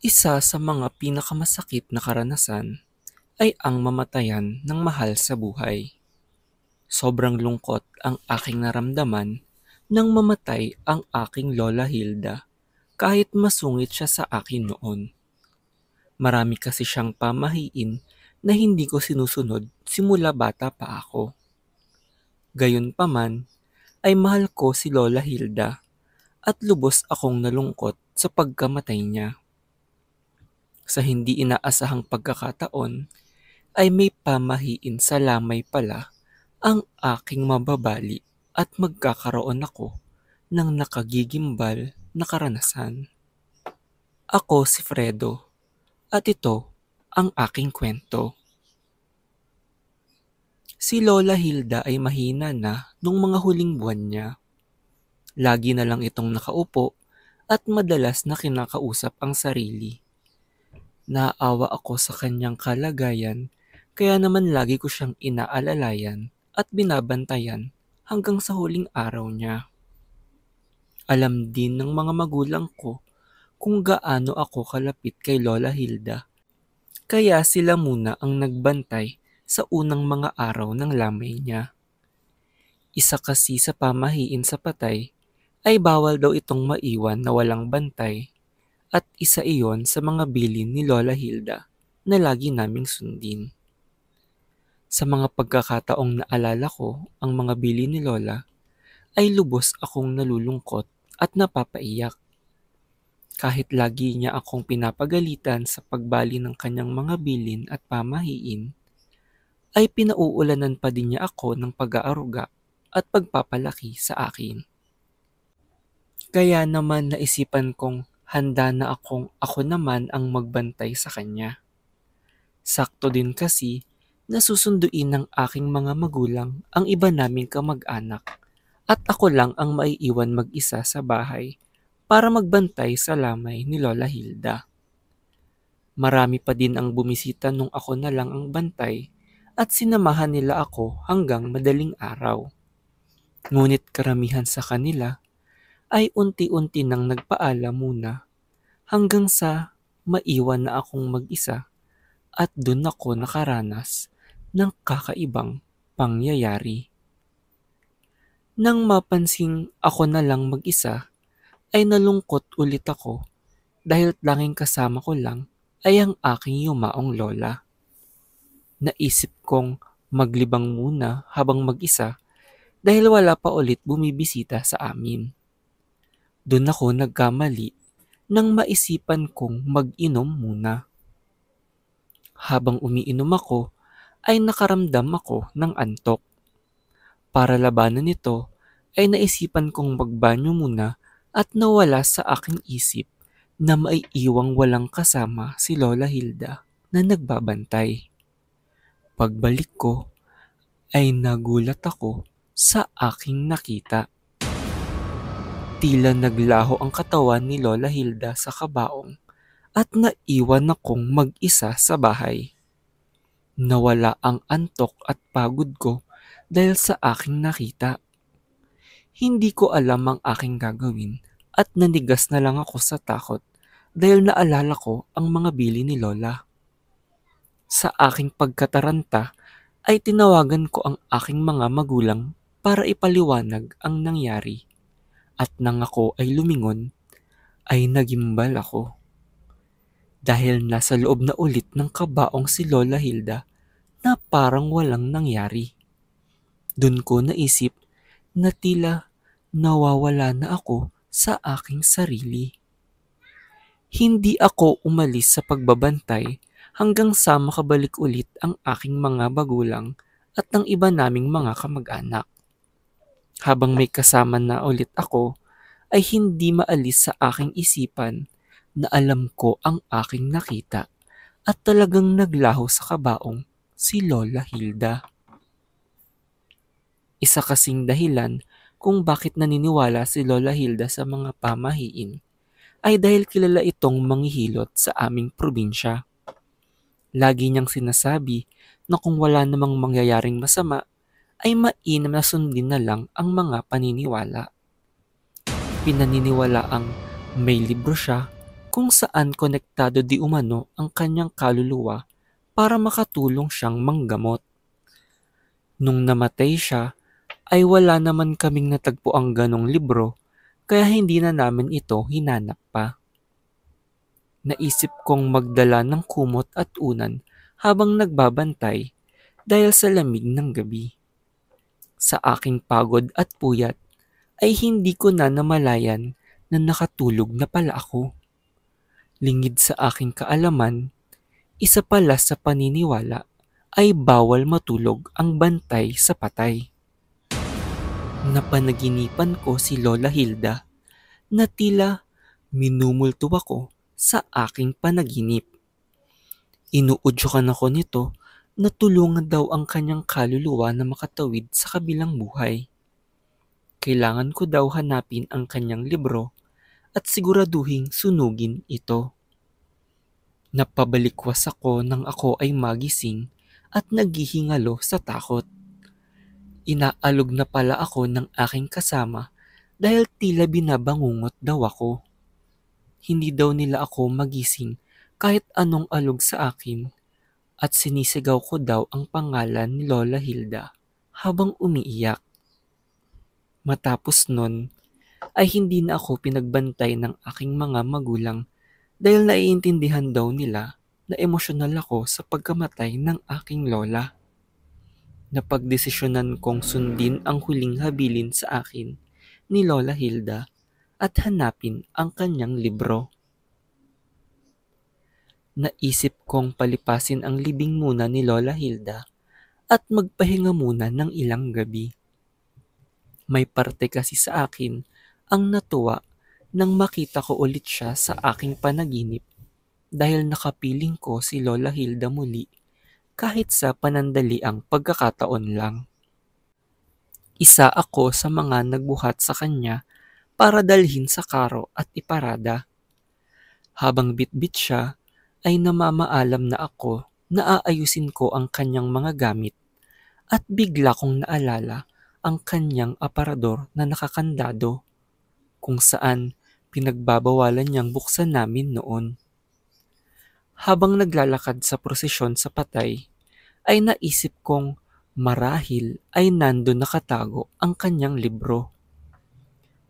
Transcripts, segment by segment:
Isa sa mga pinakamasakit na karanasan ay ang mamatayan ng mahal sa buhay. Sobrang lungkot ang aking naramdaman nang mamatay ang aking Lola Hilda kahit masungit siya sa akin noon. Marami kasi siyang pamahiin na hindi ko sinusunod simula bata pa ako. Gayunpaman ay mahal ko si Lola Hilda at lubos akong nalungkot sa pagkamatay niya. Sa hindi inaasahang pagkakataon ay may pamahiin sa lamay pala ang aking mababali at magkakaroon ako ng nakagigimbal na karanasan. Ako si Fredo at ito ang aking kwento. Si Lola Hilda ay mahina na nung mga huling buwan niya. Lagi na lang itong nakaupo at madalas na kinakausap ang sarili. Naawa ako sa kanyang kalagayan kaya naman lagi ko siyang inaalalayan at binabantayan hanggang sa huling araw niya. Alam din ng mga magulang ko kung gaano ako kalapit kay Lola Hilda, kaya sila muna ang nagbantay sa unang mga araw ng lamay niya. Isa kasi sa pamahiin sa patay ay bawal daw itong maiwan na walang bantay at isa iyon sa mga bilin ni Lola Hilda na lagi naming sundin. Sa mga pagkakataong naalala ko ang mga bilin ni Lola, ay lubos akong nalulungkot at napapaiyak. Kahit lagi niya akong pinapagalitan sa pagbali ng kanyang mga bilin at pamahiin, ay pinauulanan pa din niya ako ng pag-aaruga at pagpapalaki sa akin. Kaya naman naisipan kong handa na akong ako naman ang magbantay sa kanya. Sakto din kasi na susunduin ng aking mga magulang ang iba naming kamag-anak at ako lang ang maiiwan mag-isa sa bahay para magbantay sa lamay ni Lola Hilda. Marami pa din ang bumisita nung ako na lang ang bantay at sinamahan nila ako hanggang madaling araw. Ngunit karamihan sa kanila ay unti-unti nang nagpaalam muna hanggang sa maiwan na akong mag-isa at dun ako nakaranas ng kakaibang pangyayari. Nang mapansing ako na lang mag-isa, ay nalungkot ulit ako dahil tanging kasama ko lang ay ang aking yumaong lola. Naisip kong maglibang muna habang mag-isa dahil wala pa ulit bumibisita sa amin. Doon ako nagkamali nang maisipan kong mag-inom muna. Habang umiinom ako ay nakaramdam ako ng antok. Para labanan nito ay naisipan kong magbanyo muna at nawala sa aking isip na maiiwang walang kasama si Lola Hilda na nagbabantay. Pagbalik ko ay nagulat ako sa aking nakita. Tila naglaho ang katawan ni Lola Hilda sa kabaong at naiwan akong mag-isa sa bahay. Nawala ang antok at pagod ko dahil sa aking nakita. Hindi ko alam ang aking gagawin at nanigas na lang ako sa takot dahil naalala ko ang mga bili ni Lola. Sa aking pagkataranta ay tinawagan ko ang aking mga magulang para ipaliwanag ang nangyari at nang ako ay lumingon ay nagimbal ako. Dahil nasa loob na ulit ng kabaong si Lola Hilda na parang walang nangyari. Doon ko naisip na tila nawawala na ako sa aking sarili. Hindi ako umalis sa pagbabantay hanggang sa makabalik ulit ang aking mga magulang at ng iba naming mga kamag-anak. Habang may kasama na ulit ako, ay hindi maalis sa aking isipan na alam ko ang aking nakita at talagang naglaho sa kabaong si Lola Hilda. Isa kasing dahilan kung bakit naniniwala si Lola Hilda sa mga pamahiin ay dahil kilala itong manghihilot sa aming probinsya. Lagi niyang sinasabi na kung wala namang mangyayaring masama ay mainam na sundin na lang ang mga paniniwala. Pinaniniwala ang may libro siya kung saan konektado di umano ang kanyang kaluluwa para makatulong siyang manggamot. Nung namatay siya, ay wala naman kaming natagpuang ganong libro kaya hindi na namin ito hinanap pa. Naisip kong magdala ng kumot at unan habang nagbabantay dahil sa lamig ng gabi. Sa aking pagod at puyat ay hindi ko na namalayan na nakatulog na pala ako. Lingid sa aking kaalaman, isa pala sa paniniwala ay bawal matulog ang bantay sa patay. Napanaginipan ko si Lola Hilda na tila minumulto ako sa aking panaginip. Inuudyokan ako nito na tulungan daw ang kanyang kaluluwa na makatawid sa kabilang buhay. Kailangan ko daw hanapin ang kanyang libro at siguraduhing sunugin ito. Napabalikwas ako nang ako ay magising at naghihingalo sa takot. Inaalog na pala ako ng aking kasama dahil tila binabangungot daw ako. Hindi daw nila ako magising kahit anong alog sa akin at sinisigaw ko daw ang pangalan ni Lola Hilda habang umiiyak. Matapos nun ay hindi na ako pinagbantay ng aking mga magulang dahil naiintindihan daw nila na emosyonal ako sa pagkamatay ng aking lola. Napagdesisyonan kong sundin ang huling habilin sa akin ni Lola Hilda at hanapin ang kanyang libro. Naisip kong palipasin ang libing muna ni Lola Hilda at magpahinga muna ng ilang gabi. May parte kasi sa akin ang natuwa nang makita ko ulit siya sa aking panaginip dahil nakapiling ko si Lola Hilda muli kahit sa panandaliang pagkakataon lang. Isa ako sa mga nagbuhat sa kanya para dalhin sa karo at iparada. Habang bitbit siya ay namamaalam na ako na aayusin ko ang kanyang mga gamit at bigla kong naalala ang kanyang aparador na nakakandado kung saan pinagbabawalan niyang buksan namin noon. Habang naglalakad sa prosesyon sa patay, ay naisip kong marahil ay nando nakatago ang kanyang libro.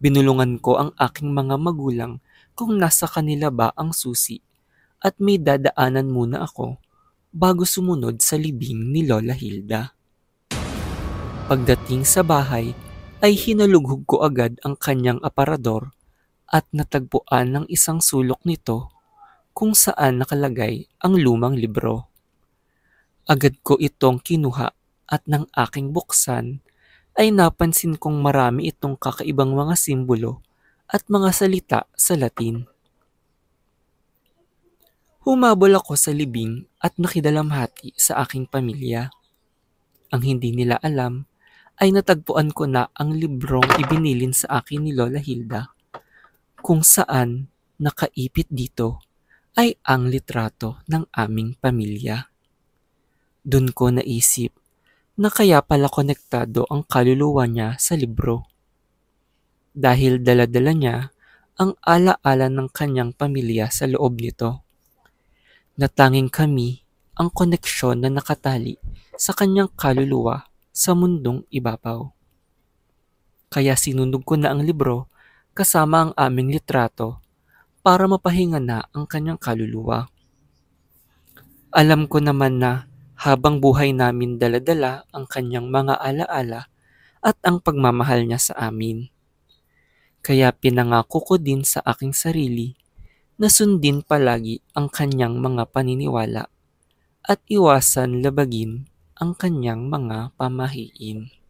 Binulungan ko ang aking mga magulang kung nasa kanila ba ang susi at may dadaanan muna ako bago sumunod sa libing ni Lola Hilda. Pagdating sa bahay ay hinalugog ko agad ang kanyang aparador at natagpuan ng isang sulok nito kung saan nakalagay ang lumang libro. Agad ko itong kinuha at nang aking buksan ay napansin kong marami itong kakaibang mga simbolo at mga salita sa Latin. Humabol ako sa libing at nakidalamhati sa aking pamilya. Ang hindi nila alam ay natagpuan ko na ang librong ibinilin sa akin ni Lola Hilda kung saan nakaipit dito ay ang litrato ng aming pamilya. Doon ko naisip na kaya pala konektado ang kaluluwa niya sa libro. Dahil dala-dala niya ang ala-ala ng kanyang pamilya sa loob nito. Natanging kami ang koneksyon na nakatali sa kanyang kaluluwa sa mundong ibabaw. Kaya sinunog ko na ang libro kasama ang aming litrato para mapahinga na ang kanyang kaluluwa. Alam ko naman na habang buhay namin dala-dala ang kanyang mga ala-ala at ang pagmamahal niya sa amin. Kaya pinangako ko din sa aking sarili na sundin palagi ang kanyang mga paniniwala at iwasan labagin ang kanyang mga pamahiin.